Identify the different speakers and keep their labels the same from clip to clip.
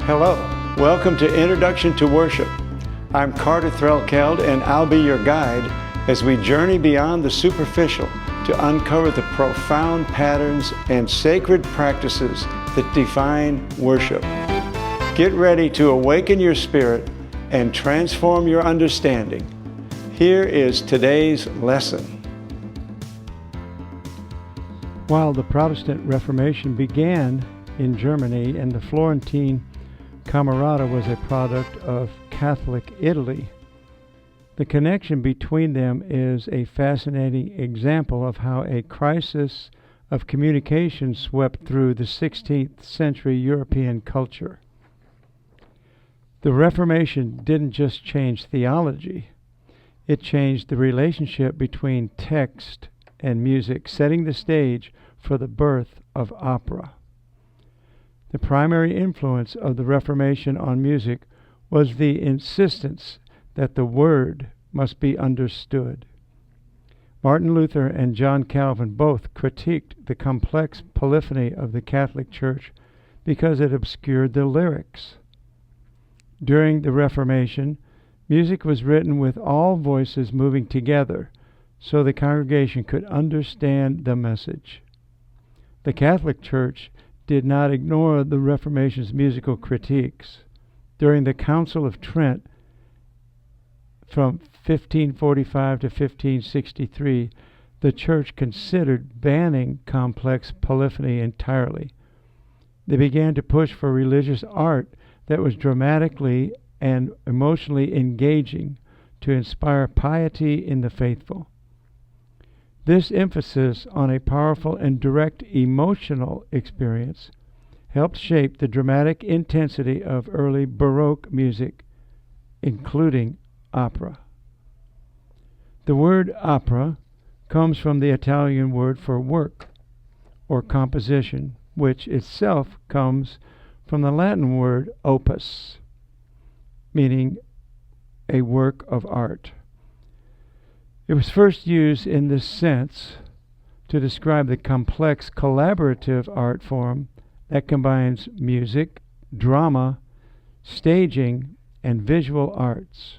Speaker 1: Hello, welcome to Introduction to Worship. I'm Carter Threlkeld, and I'll be your guide as we journey beyond the superficial to uncover the profound patterns and sacred practices that define worship. Get ready to awaken your spirit and transform your understanding. Here is today's lesson.
Speaker 2: While the Protestant Reformation began in Germany and the Florentine Camerata was a product of Catholic Italy, the connection between them is a fascinating example of how a crisis of communication swept through the 16th century European culture. The Reformation didn't just change theology, it changed the relationship between text and music, setting the stage for the birth of opera. The primary influence of the Reformation on music was the insistence that the word must be understood. Martin Luther and John Calvin both critiqued the complex polyphony of the Catholic Church because it obscured the lyrics. During the Reformation, music was written with all voices moving together so the congregation could understand the message. The Catholic Church did not ignore the Reformation's musical critiques. During the Council of Trent, from 1545 to 1563, the Church considered banning complex polyphony entirely. They began to push for religious art that was dramatically and emotionally engaging to inspire piety in the faithful. This emphasis on a powerful and direct emotional experience helped shape the dramatic intensity of early Baroque music, including opera. The word opera comes from the Italian word for work or composition, which itself comes from the Latin word opus, meaning a work of art. It was first used in this sense to describe the complex collaborative art form that combines music, drama, staging, and visual arts.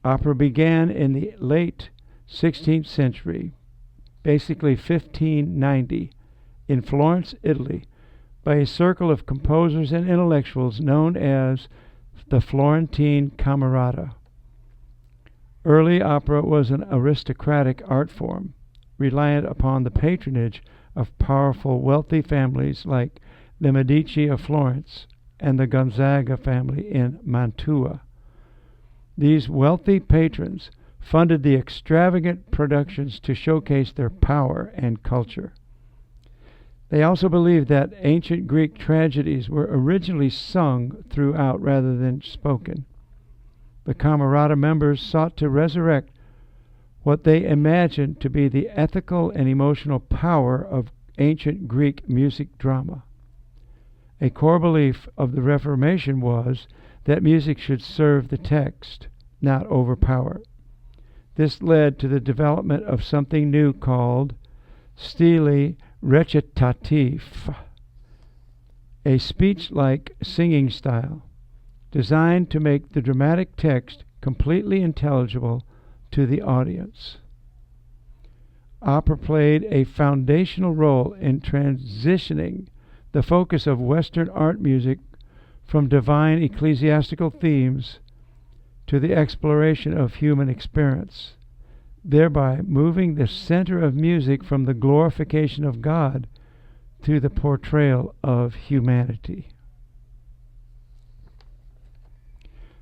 Speaker 2: Opera began in the late 16th century, basically 1590, in Florence, Italy, by a circle of composers and intellectuals known as the Florentine Camerata. Early opera was an aristocratic art form, reliant upon the patronage of powerful, wealthy families like the Medici of Florence and the Gonzaga family in Mantua. These wealthy patrons funded the extravagant productions to showcase their power and culture. They also believed that ancient Greek tragedies were originally sung throughout rather than spoken. The Camerata members sought to resurrect what they imagined to be the ethical and emotional power of ancient Greek music drama. A core belief of the Reformation was that music should serve the text, not overpower it. This led to the development of something new called stile recitatif, a speech-like singing style designed to make the dramatic text completely intelligible to the audience. Opera played a foundational role in transitioning the focus of Western art music from divine ecclesiastical themes to the exploration of human experience, thereby moving the center of music from the glorification of God to the portrayal of humanity.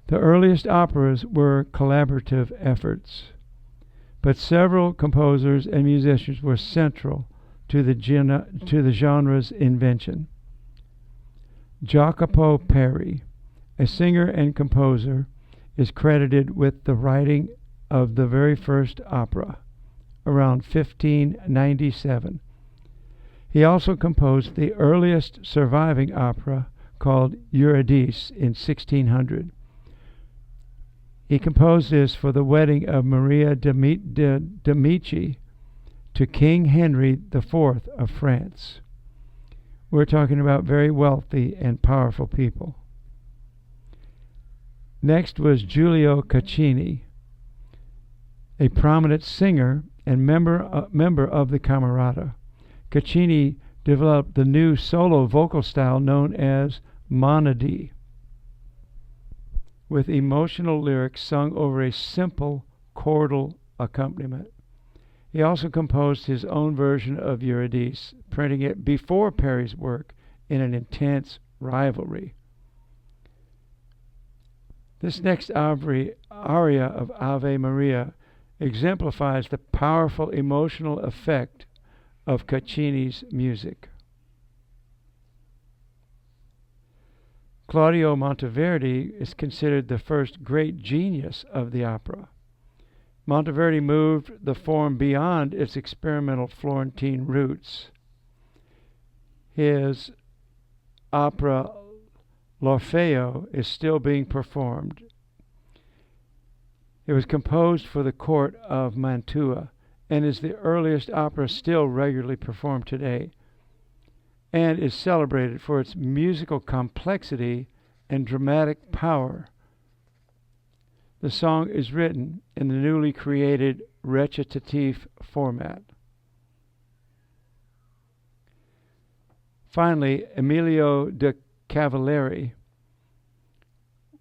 Speaker 2: The earliest operas were collaborative efforts, but several composers and musicians were central to the genre's invention. Jacopo Peri, a singer and composer, is credited with the writing of the very first opera, around 1597. He also composed the earliest surviving opera, called Eurydice, in 1600. He composed this for the wedding of Maria de Medici to King Henry IV of France. We're talking about very wealthy and powerful people. Next was Giulio Caccini, a prominent singer and member of the Camerata. Caccini developed the new solo vocal style known as monody, with emotional lyrics sung over a simple chordal accompaniment. He also composed his own version of Eurydice, printing it before Peri's work in an intense rivalry. This next aria of Ave Maria exemplifies the powerful emotional effect of Caccini's music. Claudio Monteverdi is considered the first great genius of the opera. Monteverdi moved the form beyond its experimental Florentine roots. His opera L'Orfeo is still being performed. It was composed for the court of Mantua and is the earliest opera still regularly performed today, and is celebrated for its musical complexity and dramatic power. The song is written in the newly created recitative format. Finally, Emilio de Cavalieri,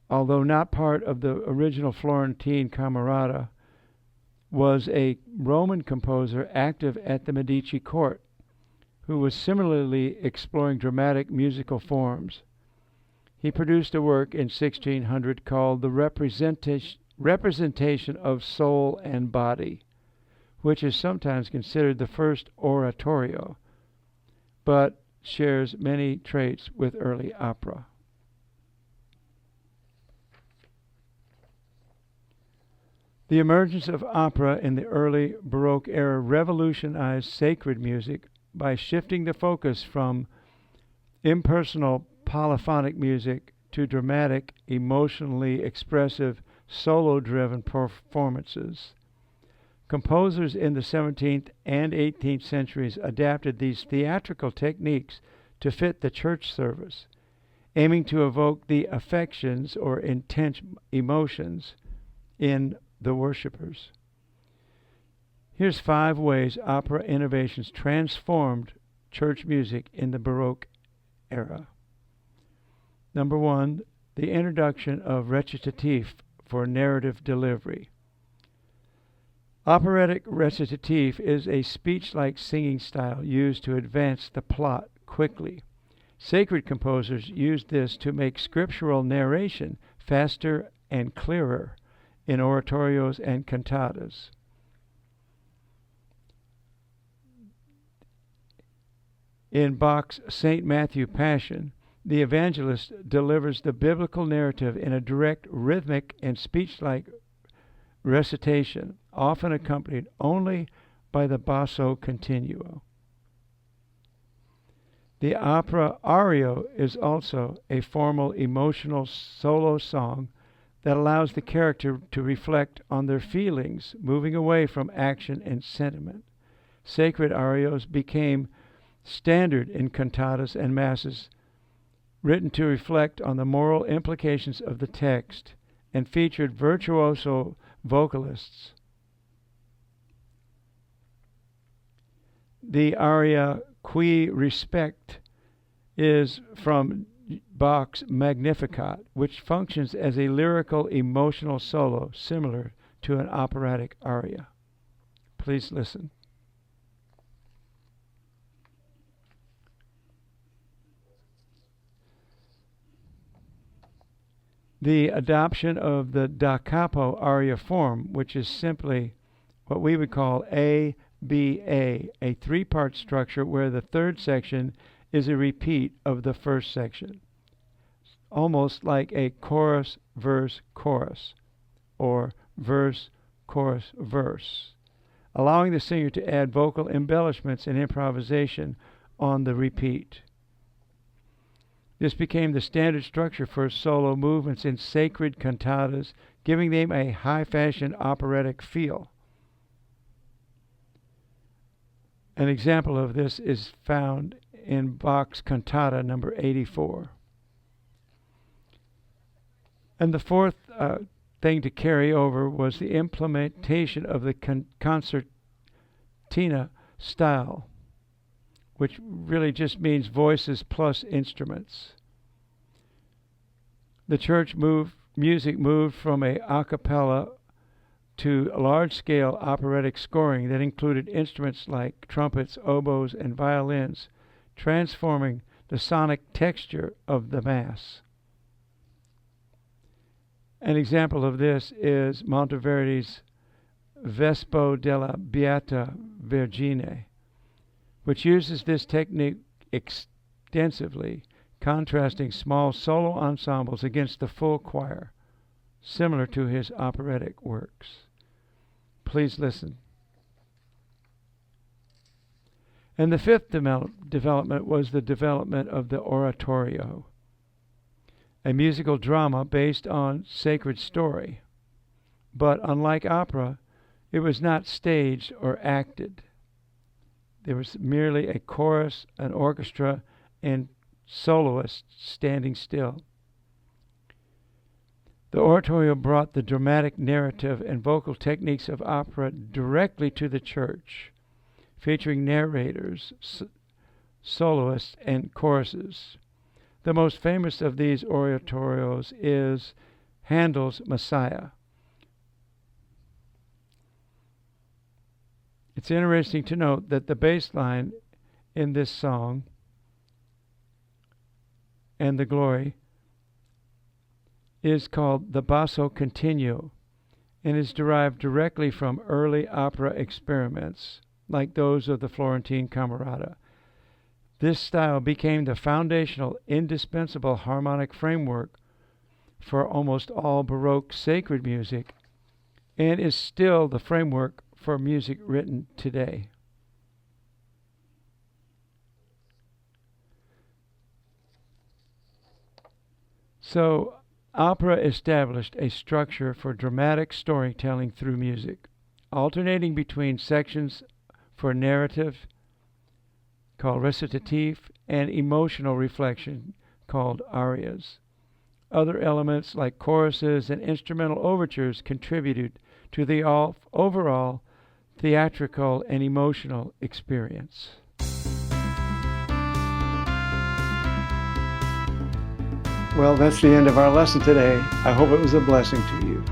Speaker 2: although not part of the original Florentine Camerata, was a Roman composer active at the Medici court, who was similarly exploring dramatic musical forms. He produced a work in 1600 called The Representation of Soul and Body, which is sometimes considered the first oratorio, but shares many traits with early opera. The emergence of opera in the early Baroque era revolutionized sacred music by shifting the focus from impersonal polyphonic music to dramatic, emotionally expressive, solo-driven performances. Composers in the 17th and 18th centuries adapted these theatrical techniques to fit the church service, aiming to evoke the affections or intense emotions in the worshipers. Here's 5 ways opera innovations transformed church music in the Baroque era. Number 1, the introduction of recitative for narrative delivery. Operatic recitative is a speech-like singing style used to advance the plot quickly. Sacred composers used this to make scriptural narration faster and clearer in oratorios and cantatas. In Bach's St. Matthew Passion, the evangelist delivers the biblical narrative in a direct, rhythmic, and speech-like recitation, often accompanied only by the basso continuo. The opera ario is also a formal emotional solo song that allows the character to reflect on their feelings, moving away from action and sentiment. Sacred arios became standard in cantatas and masses, written to reflect on the moral implications of the text, and featured virtuoso vocalists. The aria Qui Respect is from Bach's Magnificat, which functions as a lyrical, emotional solo similar to an operatic aria. Please listen. The adoption of the da capo aria form, which is simply what we would call A, B, A 3-part structure where the third section is a repeat of the first section, almost like a chorus, verse, chorus, or verse, chorus, verse, allowing the singer to add vocal embellishments and improvisation on the repeat. This became the standard structure for solo movements in sacred cantatas, giving them a high-fashion operatic feel. An example of this is found in Bach's Cantata number 84. And the fourth thing to carry over was the implementation of the concertina style, which really just means voices plus instruments. The church music moved from a cappella to large-scale operatic scoring that included instruments like trumpets, oboes, and violins, transforming the sonic texture of the Mass. An example of this is Monteverdi's Vespo della Beata Vergine, which uses this technique extensively, contrasting small solo ensembles against the full choir, similar to his operatic works. Please listen. And the fifth development was the development of the oratorio, a musical drama based on sacred story. But unlike opera, it was not staged or acted. There was merely a chorus, an orchestra, and soloists standing still. The oratorio brought the dramatic narrative and vocal techniques of opera directly to the church, featuring narrators, soloists, and choruses. The most famous of these oratorios is Handel's Messiah. It's interesting to note that the bass line in this song and the glory is called the basso continuo and is derived directly from early opera experiments like those of the Florentine Camerata. This style became the foundational, indispensable harmonic framework for almost all Baroque sacred music and is still the framework for music written today. So, opera established a structure for dramatic storytelling through music, alternating between sections for narrative, called recitative, and emotional reflection, called arias. Other elements like choruses and instrumental overtures contributed to the overall theatrical and emotional experience.
Speaker 1: Well, that's the end of our lesson today. I hope it was a blessing to you.